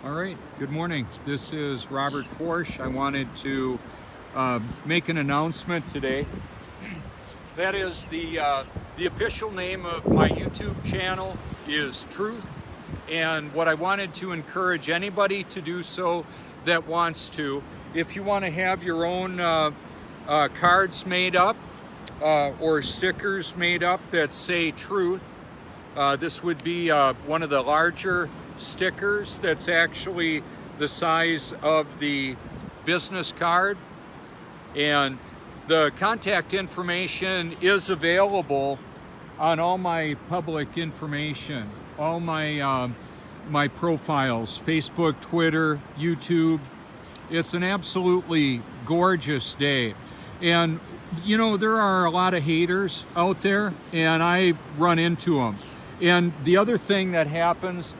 All right, good morning. This is Robert Forsch. I wanted to make an announcement today. That is the official name of my YouTube channel is Truth. And what I wanted to encourage anybody to do so that wants to, if you want to have your own cards made up or stickers made up that say Truth, this would be one of the larger stickers that's actually the size of the business card, and the contact information is available on all my public information, all my my profiles, Facebook, Twitter, YouTube. It's an absolutely gorgeous day, and you know, there are a lot of haters out there, and I run into them. And the other thing that happens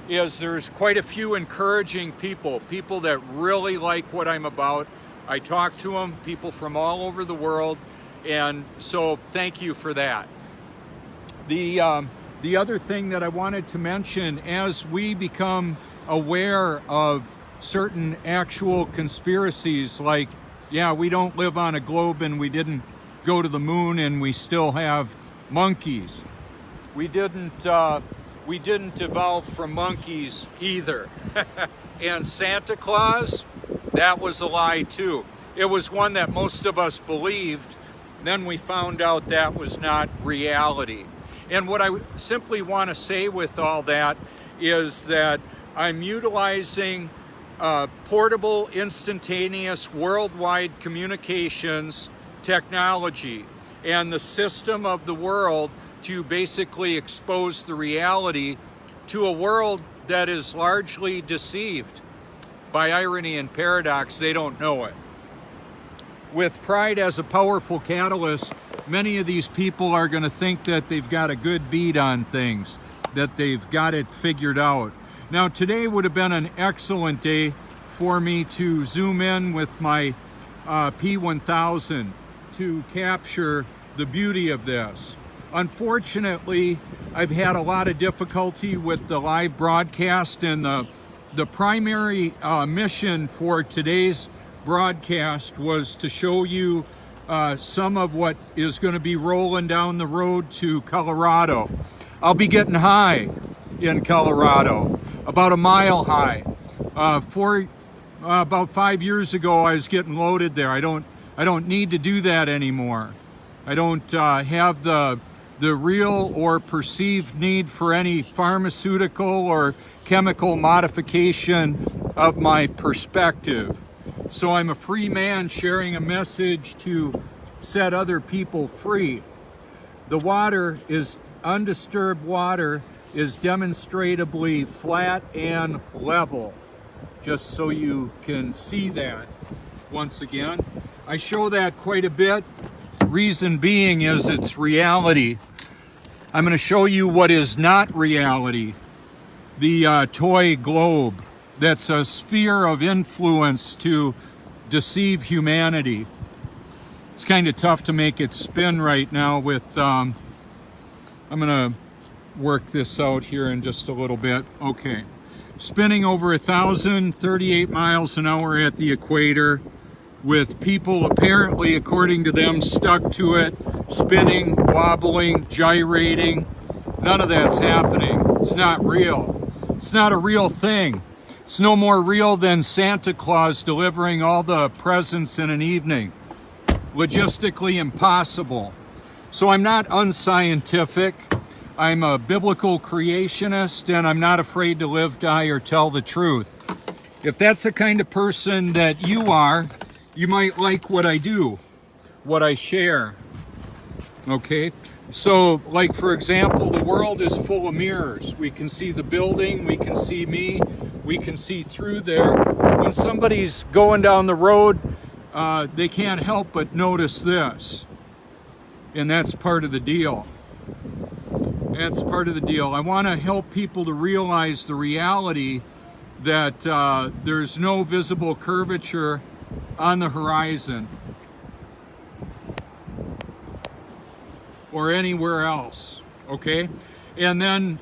is there's quite a few encouraging people that really like what I'm about. I talk to them, people from all over the world, and so thank you for that. The other thing that I wanted to mention, as we become aware of certain actual conspiracies, like, yeah, we don't live on a globe and we didn't go to the moon and we still have monkeys. We didn't evolve from monkeys either. And Santa Claus, that was a lie too. It was one that most of us believed. Then we found out that was not reality. And what I simply want to say with all that is that I'm utilizing portable, instantaneous, worldwide communications technology and the system of the world to basically expose the reality to a world that is largely deceived. By irony and paradox, they don't know it. With pride as a powerful catalyst, many of these people are going to think that they've got a good beat on things, that they've got it figured out. Now, today would have been an excellent day for me to zoom in with my P1000 to capture the beauty of this. Unfortunately, I've had a lot of difficulty with the live broadcast, and the primary mission for today's broadcast was to show you some of what is going to be rolling down the road to Colorado. I'll be getting high in Colorado, about a mile high. About 5 years ago, I was getting loaded there. I don't need to do that anymore. I don't have the real or perceived need for any pharmaceutical or chemical modification of my perspective. So I'm a free man sharing a message to set other people free. The water is undisturbed water, is demonstrably flat and level, just so you can see that. Once again, I show that quite a bit. Reason being is it's reality. I'm going to show you what is not reality. The toy globe, that's a sphere of influence to deceive humanity. It's kind of tough to make it spin right now with, I'm going to work this out here in just a little bit. Okay. Spinning over 1,038 miles an hour at the equator, with people apparently, according to them, stuck to it, spinning, wobbling, gyrating. None of that's happening. It's not real. It's not a real thing. It's no more real than Santa Claus delivering all the presents in an evening. Logistically impossible. So I'm not unscientific. I'm a biblical creationist, and I'm not afraid to live, die, or tell the truth. If that's the kind of person that you are, you might like what I do, what I share. Okay? So, like, for example, the world is full of mirrors. We can see the building, we can see me, we can see through there. When somebody's going down the road, they can't help but notice this. And that's part of the deal. That's part of the deal. I want to help people to realize the reality that there's no visible curvature on the horizon or anywhere else, okay? And then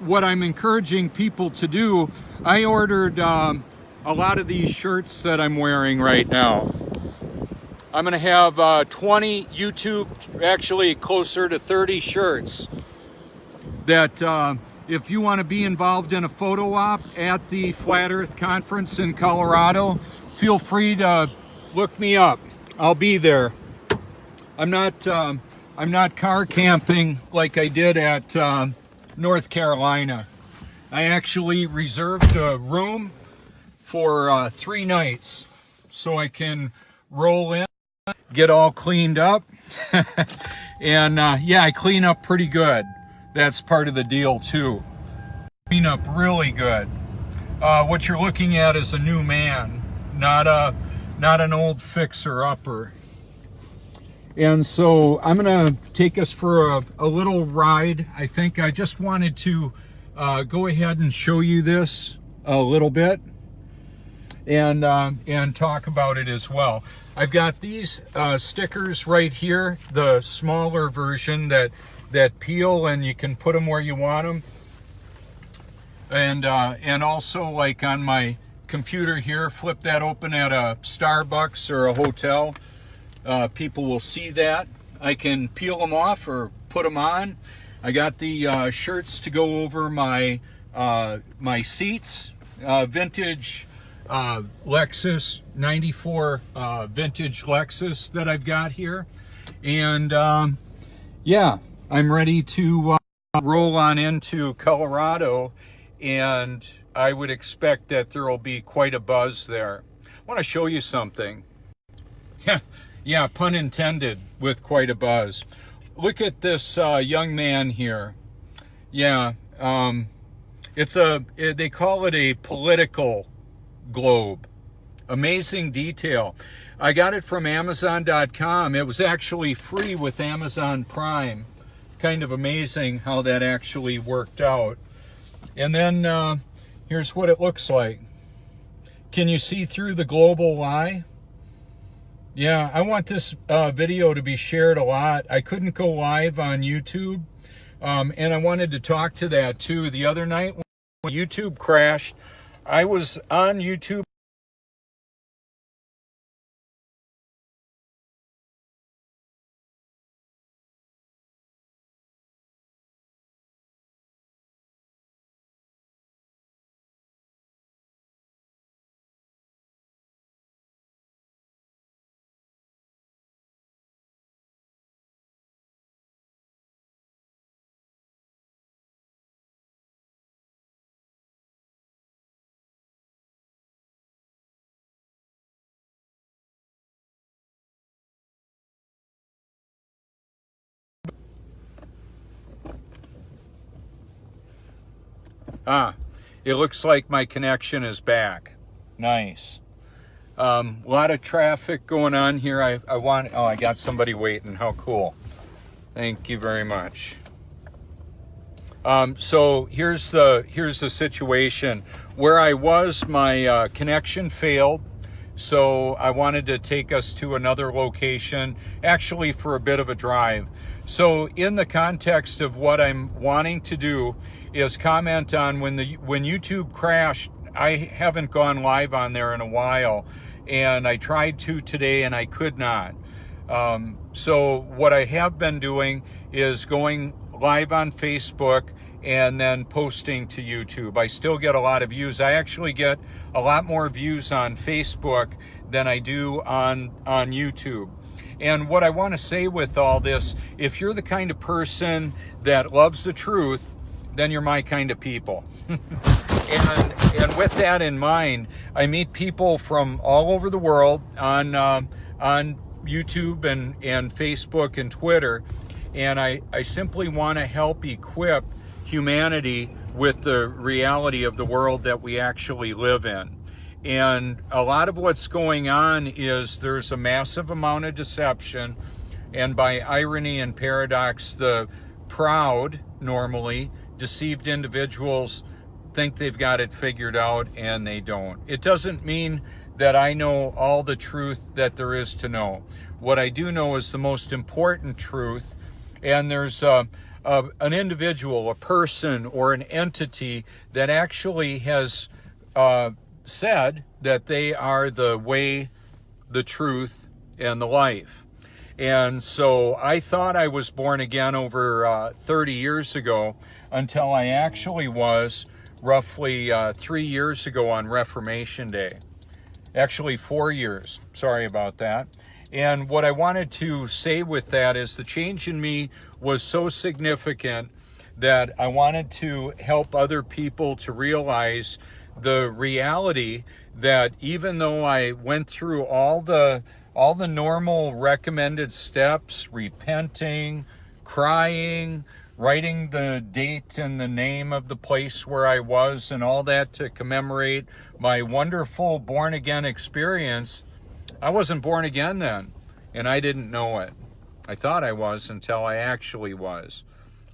what I'm encouraging people to do, I ordered a lot of these shirts that I'm wearing right now. I'm gonna have 20 YouTube, actually closer to 30 shirts that if you want to be involved in a photo op at the Flat Earth Conference in Colorado, feel free to look me up. I'll be there. I'm not car camping like I did at North Carolina. I actually reserved a room for 3 nights so I can roll in, get all cleaned up, and yeah, I clean up pretty good. That's part of the deal too. Clean up really good. What you're looking at is a new man, not an old fixer-upper. And so I'm gonna take us for a little ride. I think I just wanted to go ahead and show you this a little bit and talk about it as well. I've got these stickers right here, the smaller version that peel and you can put them where you want them. And also, like on my computer here, flip that open at a Starbucks or a hotel. People will see that. I can peel them off or put them on. I got the shirts to go over my my seats. Vintage Lexus 94 vintage Lexus that I've got here. And yeah, I'm ready to roll on into Colorado, and I would expect that there will be quite a buzz there. I want to show you something. Yeah, pun intended, with quite a buzz. Look at this young man here. Yeah, they call it a political globe. Amazing detail. I got it from Amazon.com. It was actually free with Amazon Prime. Kind of amazing how that actually worked out. And then here's what it looks like. Can you see through the global lie? Yeah, I want this video to be shared a lot. I couldn't go live on YouTube, and I wanted to talk to that too. The other night when YouTube crashed, I was on YouTube. It looks like my connection is back. Nice. A lot of traffic going on here. I got somebody waiting. How cool. Thank you very much. So here's the situation. Where I was, my connection failed. So I wanted to take us to another location, actually for a bit of a drive. So in the context of what I'm wanting to do is comment on when YouTube crashed. I haven't gone live on there in a while, and I tried to today and I could not. So what I have been doing is going live on Facebook and then posting to YouTube. I still get a lot of views. I actually get a lot more views on Facebook than I do on YouTube. And what I want to say with all this, if you're the kind of person that loves the truth, then you're my kind of people. and with that in mind, I meet people from all over the world on YouTube and Facebook and Twitter, and I simply want to help equip humanity with the reality of the world that we actually live in. And a lot of what's going on is there's a massive amount of deception, and by irony and paradox, the proud, normally deceived individuals think they've got it figured out, and they don't. It doesn't mean that I know all the truth that there is to know. What I do know is the most important truth, and there's a an individual, a person, or an entity that actually has said that they are the way, the truth, and the life. And so I thought I was born again over 30 years ago, until I actually was roughly 3 years ago on Reformation Day. Actually 4 years, sorry about that. And what I wanted to say with that is the change in me was so significant that I wanted to help other people to realize the reality that even though I went through all the normal recommended steps, repenting, crying, writing the date and the name of the place where I was and all that to commemorate my wonderful born again experience, I wasn't born again then, and I didn't know it. I thought I was until I actually was.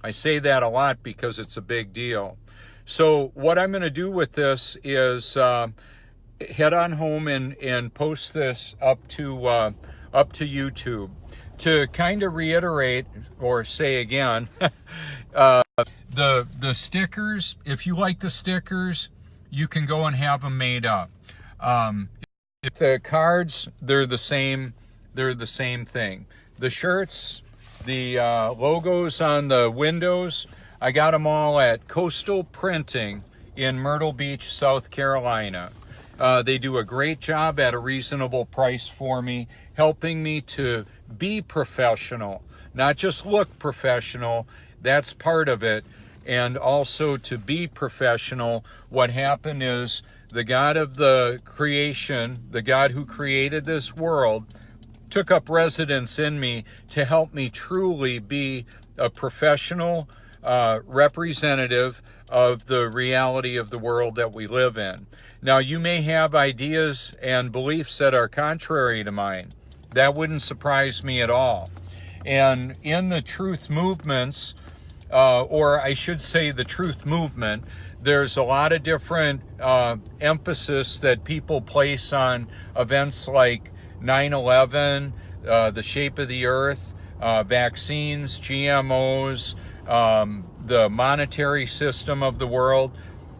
I say that a lot because it's a big deal. So what I'm going to do with this is head on home and post this up to YouTube. To kind of reiterate or say again, the stickers, if you like the stickers, you can go and have them made up. If the cards, they're the same thing. The shirts, the logos on the windows, I got them all at Coastal Printing in Myrtle Beach, South Carolina. They do a great job at a reasonable price for me, helping me to be professional, not just look professional. That's part of it. And also to be professional. What happened is the God of the creation, the God who created this world, took up residence in me to help me truly be a professional representative of the reality of the world that we live in. Now, you may have ideas and beliefs that are contrary to mine. That wouldn't surprise me at all. And in the truth movements, or I should say the truth movement, there's a lot of different emphasis that people place on events like 9/11, the shape of the earth, vaccines, GMOs, the monetary system of the world.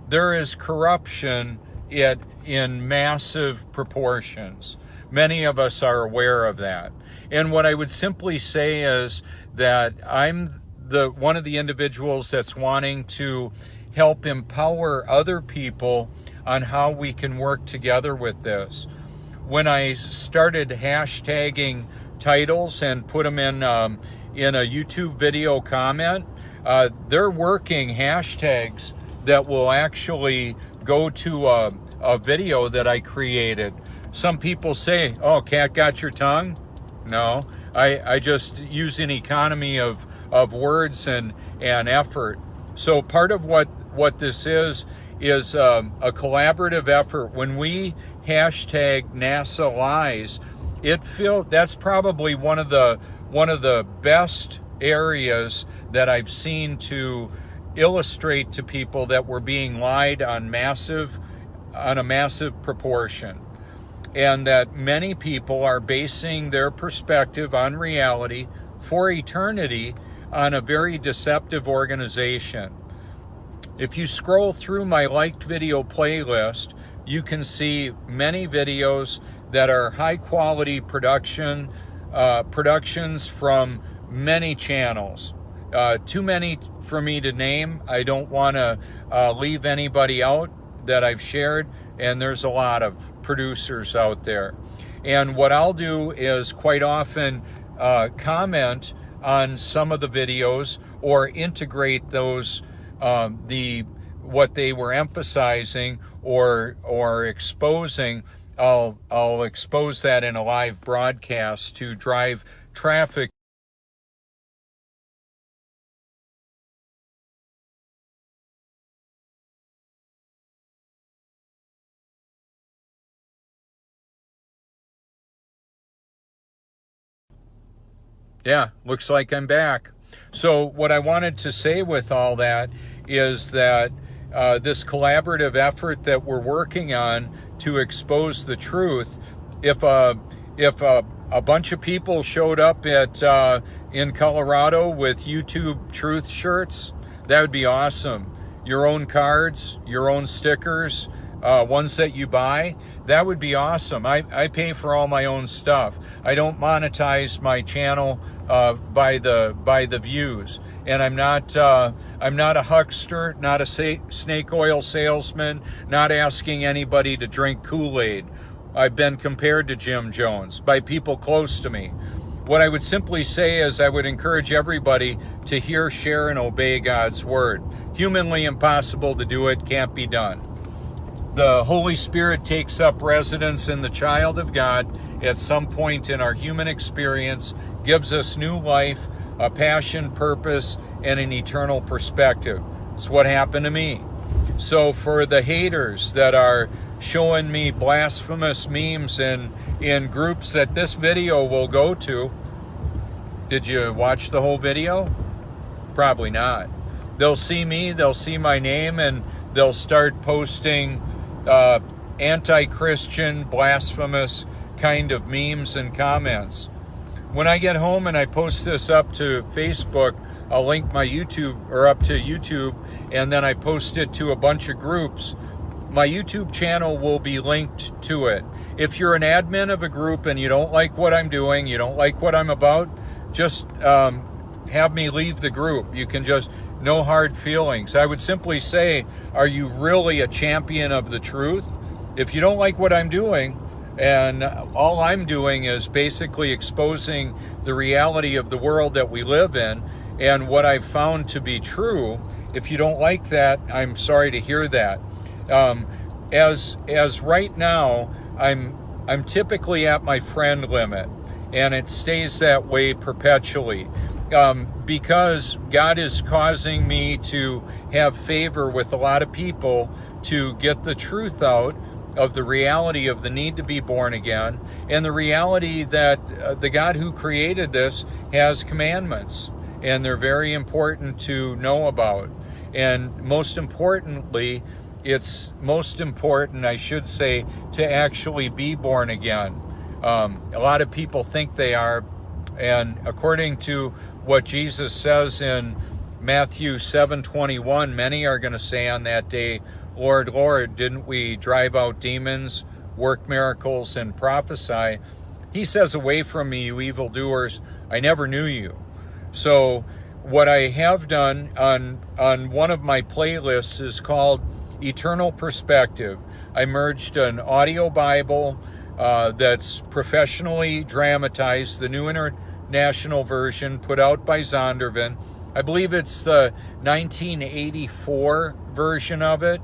There is corruption in massive proportions. Many of us are aware of that. And what I would simply say is that I'm one of the individuals that's wanting to help empower other people on how we can work together with this. When I started hashtagging titles and put them in a YouTube video comment, they're working hashtags that will actually go to a video that I created. Some people say, oh, cat got your tongue? No, I just use an economy of words and effort. So part of what this is a collaborative effort. When we hashtag NASA lies, that's probably one of the best areas that I've seen to illustrate to people that we're being lied on a massive proportion, and that many people are basing their perspective on reality for eternity on a very deceptive organization. If you scroll through my liked video playlist, you can see many videos that are high quality productions from many channels. Too many for me to name. I don't want to leave anybody out that I've shared, and there's a lot of producers out there. And what I'll do is quite often comment on some of the videos or integrate those what they were emphasizing or exposing. I'll expose that in a live broadcast to drive traffic. Yeah, looks like I'm back. So what I wanted to say with all that is that this collaborative effort that we're working on to expose the truth, if a bunch of people showed up at in Colorado with YouTube Truth shirts, that would be awesome. Your own cards, your own stickers, ones that you buy, that would be awesome. I pay for all my own stuff. I don't monetize my channel by the views. And I'm not a huckster, not a snake oil salesman, not asking anybody to drink Kool-Aid. I've been compared to Jim Jones by people close to me. What I would simply say is I would encourage everybody to hear, share, and obey God's word. Humanly impossible to do it, can't be done. The Holy Spirit takes up residence in the child of God at some point in our human experience, gives us new life, a passion, purpose, and an eternal perspective. It's what happened to me. So for the haters that are showing me blasphemous memes in groups that this video will go to, did you watch the whole video? Probably not. They'll see me, they'll see my name, and they'll start posting anti-Christian, blasphemous kind of memes and comments. When I get home and I post this up to Facebook, I'll link my YouTube or up to YouTube, and then I post it to a bunch of groups. My YouTube channel will be linked to it. If you're an admin of a group and you don't like what I'm doing, you don't like what I'm about, just have me leave the group. You can just, no hard feelings. I would simply say, are you really a champion of the truth? If you don't like what I'm doing, and all I'm doing is basically exposing the reality of the world that we live in and what I've found to be true, if you don't like that, I'm sorry to hear that. As right now, I'm typically at my friend limit, and it stays that way perpetually. Because God is causing me to have favor with a lot of people to get the truth out of the reality of the need to be born again, and the reality that the God who created this has commandments, and they're very important to know about. And most importantly, it's most important, I should say, to actually be born again. A lot of people think they are, and according to what Jesus says in Matthew 7:21, many are going to say on that day, Lord, Lord, didn't we drive out demons, work miracles, and prophesy? He says, away from me, you evildoers, I never knew you. So what I have done on one of my playlists is called Eternal Perspective. I merged an audio Bible that's professionally dramatized, the New International Version put out by Zondervan. I believe it's the 1984 version of it.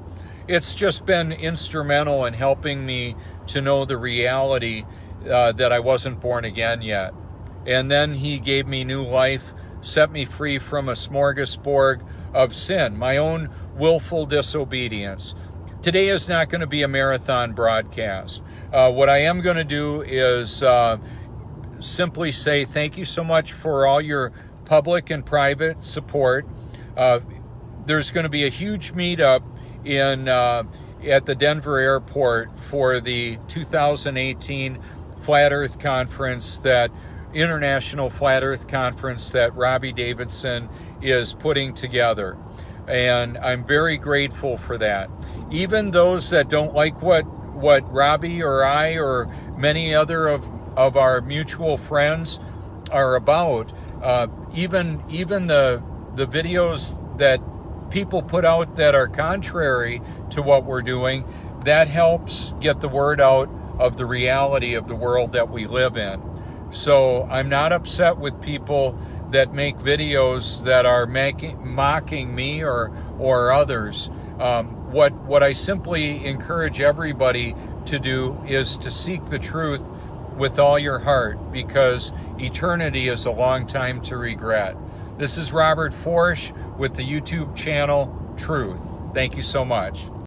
It's just been instrumental in helping me to know the reality that I wasn't born again yet. And then he gave me new life, set me free from a smorgasbord of sin, my own willful disobedience. Today is not going to be a marathon broadcast. What I am going to do is simply say thank you so much for all your public and private support. There's going to be a huge meetup at the Denver airport for the 2018 Flat Earth Conference, that International Flat Earth Conference that Robbie Davidson is putting together. And I'm very grateful for that. Even those that don't like what Robbie or I or many other of our mutual friends are about, even the videos that people put out that are contrary to what we're doing, that helps get the word out of the reality of the world that we live in. So I'm not upset with people that make videos that are mocking me or others. What I simply encourage everybody to do is to seek the truth with all your heart, because eternity is a long time to regret. This is Robert Forsch with the YouTube channel Truth. Thank you so much.